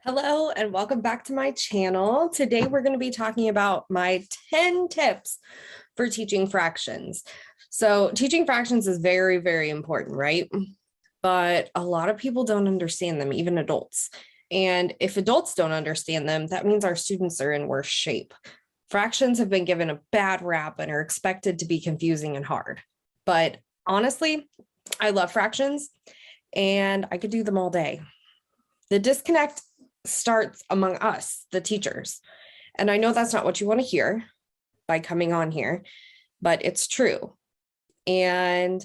Hello and welcome back to my channel. Today we're going to be talking about my 10 tips for teaching fractions. So teaching fractions is very, very important, right? But a lot of people don't understand them, even adults. And if adults don't understand them, that means our students are in worse shape. Fractions have been given a bad rap and are expected to be confusing and hard. But honestly, I love fractions and I could do them all day. The disconnect starts among us, the teachers. And I know that's not what you want to hear by coming on here, but it's true. And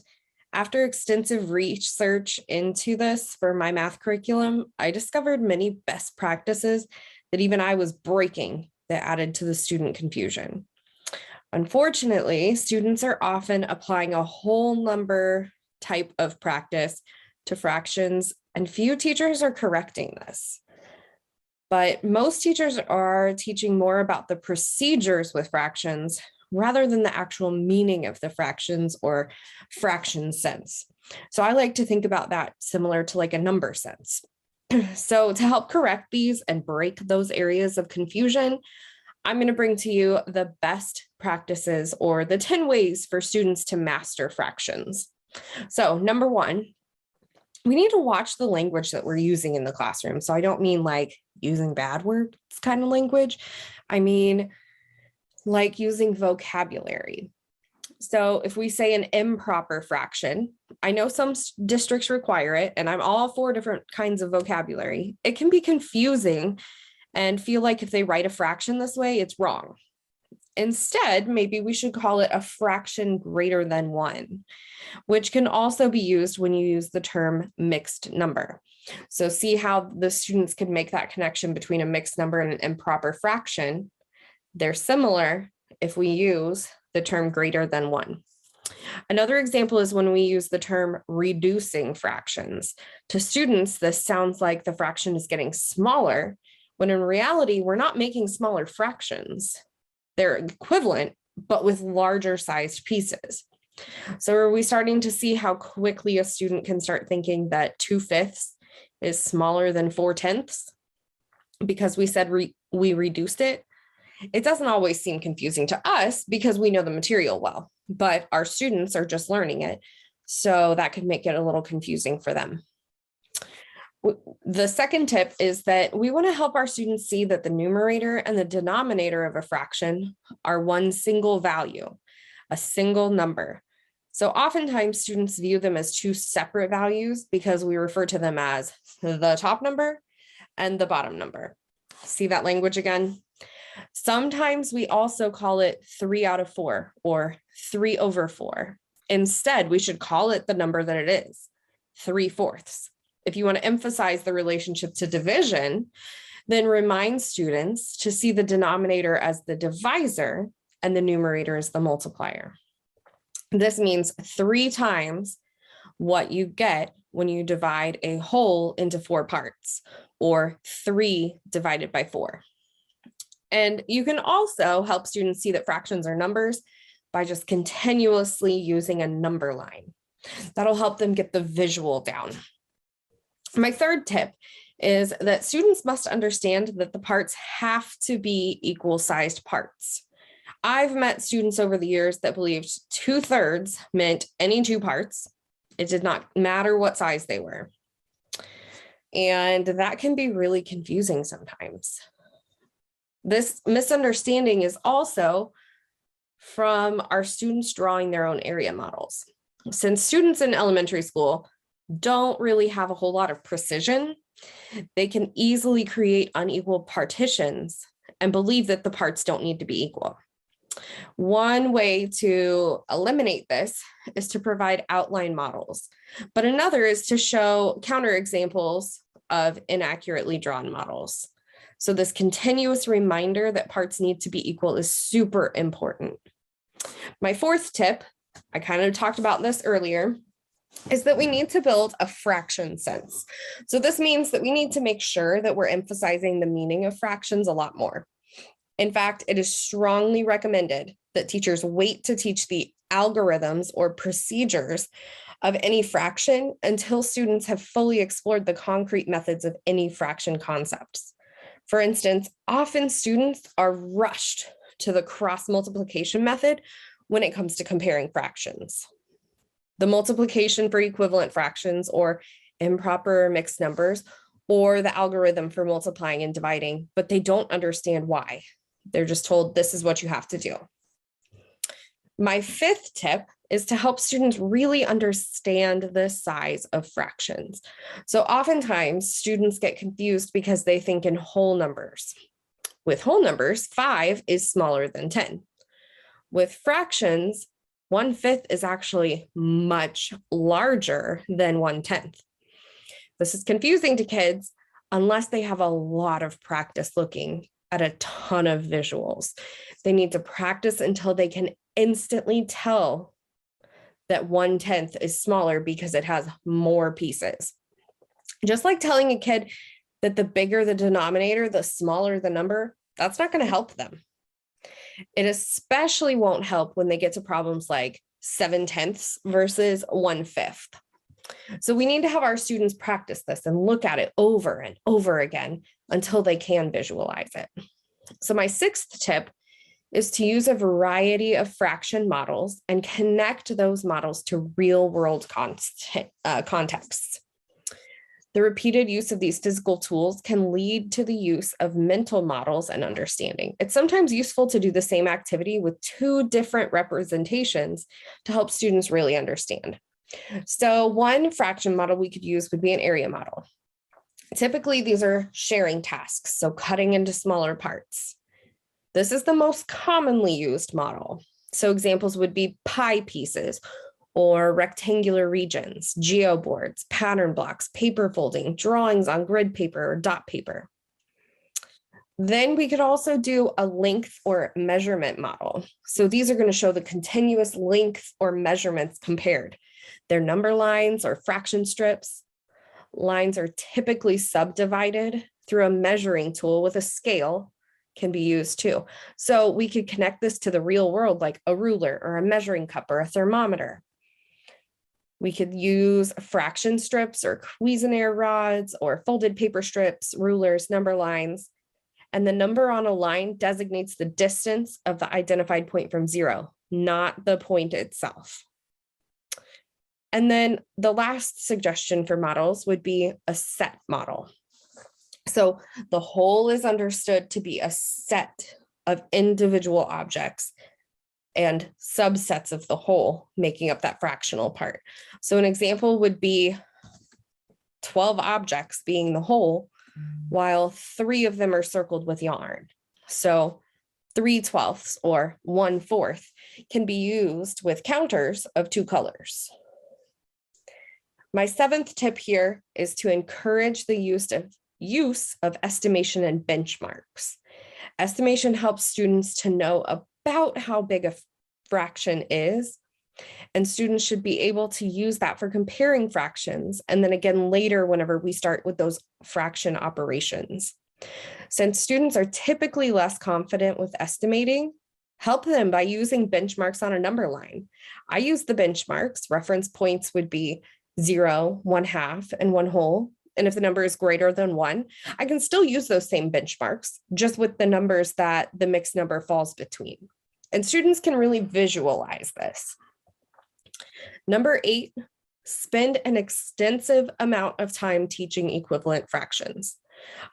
after extensive research into this for my math curriculum, I discovered many best practices that even I was breaking that added to the student confusion. Unfortunately, students are often applying a whole number type of practice to fractions, and few teachers are correcting this. But most teachers are teaching more about the procedures with fractions rather than the actual meaning of the fractions or fraction sense. So I like to think about that similar to like a number sense. So to help correct these and break those areas of confusion, I'm going to bring to you the best practices or the 10 ways for students to master fractions. So number one, we need to watch the language that we're using in the classroom. So I don't mean like using bad words kind of language. I mean like using vocabulary. So if we say an improper fraction, I know some districts require it, and I'm all for different kinds of vocabulary. It can be confusing and feel like if they write a fraction this way, it's wrong. Instead, maybe we should call it a fraction greater than 1, which can also be used when you use the term mixed number. So see how the students can make that connection between a mixed number and an improper fraction. They're similar if we use the term greater than 1. Another example is when we use the term reducing fractions. To students, this sounds like the fraction is getting smaller, when in reality, we're not making smaller fractions. They're equivalent, but with larger sized pieces. So are we starting to see how quickly a student can start thinking that 2/5 is smaller than 4/10 because we said we reduced it? It doesn't always seem confusing to us because we know the material well, but our students are just learning it. So that could make it a little confusing for them. The second tip is that we want to help our students see that the numerator and the denominator of a fraction are one single value, a single number. So oftentimes students view them as two separate values because we refer to them as the top number and the bottom number. See that language again? Sometimes we also call it 3/4 or 3/4. Instead, we should call it the number that it is, 3/4. If you want to emphasize the relationship to division, then remind students to see the denominator as the divisor and the numerator as the multiplier. This means 3 times what you get when you divide a whole into 4 parts, or 3 divided by 4. And you can also help students see that fractions are numbers by just continuously using a number line. That'll help them get the visual down. My third tip is that students must understand that the parts have to be equal sized parts. I've met students over the years that believed 2/3 meant any 2 parts. It did not matter what size they were. And that can be really confusing sometimes. This misunderstanding is also from our students drawing their own area models. Since students in elementary school don't really have a whole lot of precision, they can easily create unequal partitions and believe that the parts don't need to be equal. One way to eliminate this is to provide outline models, but another is to show counterexamples of inaccurately drawn models. So this continuous reminder that parts need to be equal is super important. My fourth tip, I kind of talked about this earlier, is that we need to build a fraction sense. So this means that we need to make sure that we're emphasizing the meaning of fractions a lot more. In fact, it is strongly recommended that teachers wait to teach the algorithms or procedures of any fraction until students have fully explored the concrete methods of any fraction concepts. For instance, often students are rushed to the cross multiplication method when it comes to comparing fractions. The multiplication for equivalent fractions or improper or mixed numbers, or the algorithm for multiplying and dividing, but they don't understand why. They're just told this is what you have to do. My fifth tip is to help students really understand the size of fractions. So oftentimes students get confused because they think in whole numbers. With whole numbers, 5 is smaller than 10. With fractions, 1/5 is actually much larger than 1/10. This is confusing to kids unless they have a lot of practice looking at a ton of visuals. They need to practice until they can instantly tell that 1/10 is smaller because it has more pieces. Just like telling a kid that the bigger the denominator, the smaller the number, that's not going to help them. It especially won't help when they get to problems like 7/10 versus 1/5. So we need to have our students practice this and look at it over and over again until they can visualize it. So my sixth tip is to use a variety of fraction models and connect those models to real world contexts. The repeated use of these physical tools can lead to the use of mental models and understanding. It's sometimes useful to do the same activity with two different representations to help students really understand. So one fraction model we could use would be an area model. Typically, these are sharing tasks, so cutting into smaller parts. This is the most commonly used model. So examples would be pie pieces or rectangular regions, geoboards, pattern blocks, paper folding, drawings on grid paper or dot paper. Then we could also do a length or measurement model. So these are going to show the continuous length or measurements compared. They're number lines or fraction strips. Lines are typically subdivided through a measuring tool with a scale can be used too. So we could connect this to the real world like a ruler or a measuring cup or a thermometer. We could use fraction strips or Cuisenaire rods or folded paper strips, rulers, number lines. And the number on a line designates the distance of the identified point from zero, not the point itself. And then the last suggestion for models would be a set model. So the whole is understood to be a set of individual objects and subsets of the whole making up that fractional part. So an example would be 12 objects being the whole, while 3 of them are circled with yarn. So 3/12 or 1/4 can be used with counters of 2 colors. My seventh tip here is to encourage the use of estimation and benchmarks. Estimation helps students to know about how big a fraction is, and students should be able to use that for comparing fractions, and then again later whenever we start with those fraction operations. Since students are typically less confident with estimating, help them by using benchmarks on a number line. I use the benchmarks. Reference points would be 0, 1/2, and 1/2. And if the number is greater than 1, I can still use those same benchmarks, just with the numbers that the mixed number falls between. And students can really visualize this. Number 8, spend an extensive amount of time teaching equivalent fractions.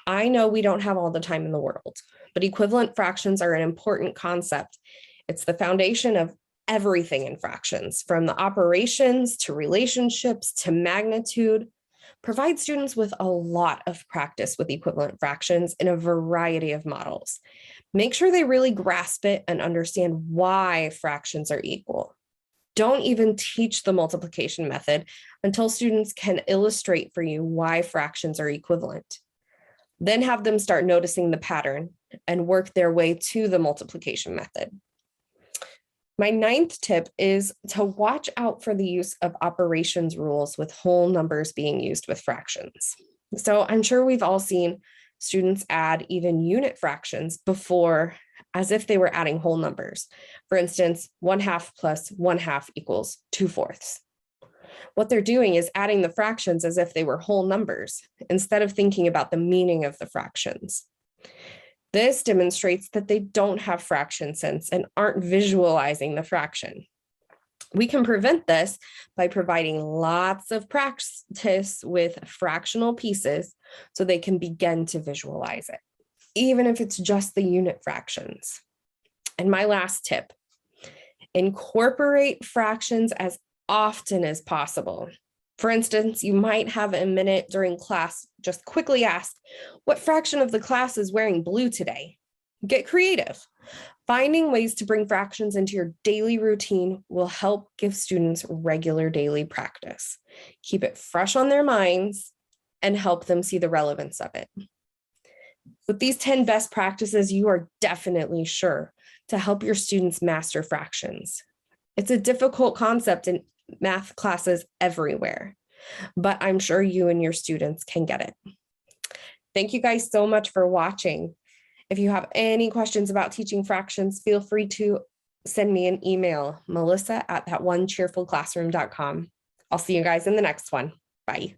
I know we don't have all the time in the world, but equivalent fractions are an important concept. It's the foundation of everything in fractions, from the operations to relationships to magnitude. Provide students with a lot of practice with equivalent fractions in a variety of models. Make sure they really grasp it and understand why fractions are equal. Don't even teach the multiplication method until students can illustrate for you why fractions are equivalent. Then have them start noticing the pattern and work their way to the multiplication method. My 9th tip is to watch out for the use of operations rules with whole numbers being used with fractions. So I'm sure we've all seen students add even unit fractions before as if they were adding whole numbers. For instance, 1/2 plus 1/2 equals 2/4. What they're doing is adding the fractions as if they were whole numbers instead of thinking about the meaning of the fractions. This demonstrates that they don't have fraction sense and aren't visualizing the fraction. We can prevent this by providing lots of practice with fractional pieces so they can begin to visualize it, even if it's just the unit fractions. And my last tip, incorporate fractions as often as possible. For instance, you might have a minute during class, just quickly ask, what fraction of the class is wearing blue today? Get creative. Finding ways to bring fractions into your daily routine will help give students regular daily practice, keep it fresh on their minds, and help them see the relevance of it. With these 10 best practices, you are definitely sure to help your students master fractions. It's a difficult concept in math classes everywhere, but I'm sure you and your students can get it. Thank you guys so much for watching. If you have any questions about teaching fractions, feel free to send me an email, melissa@thatonecheerfulclassroom.com. I'll see you guys in the next one. Bye.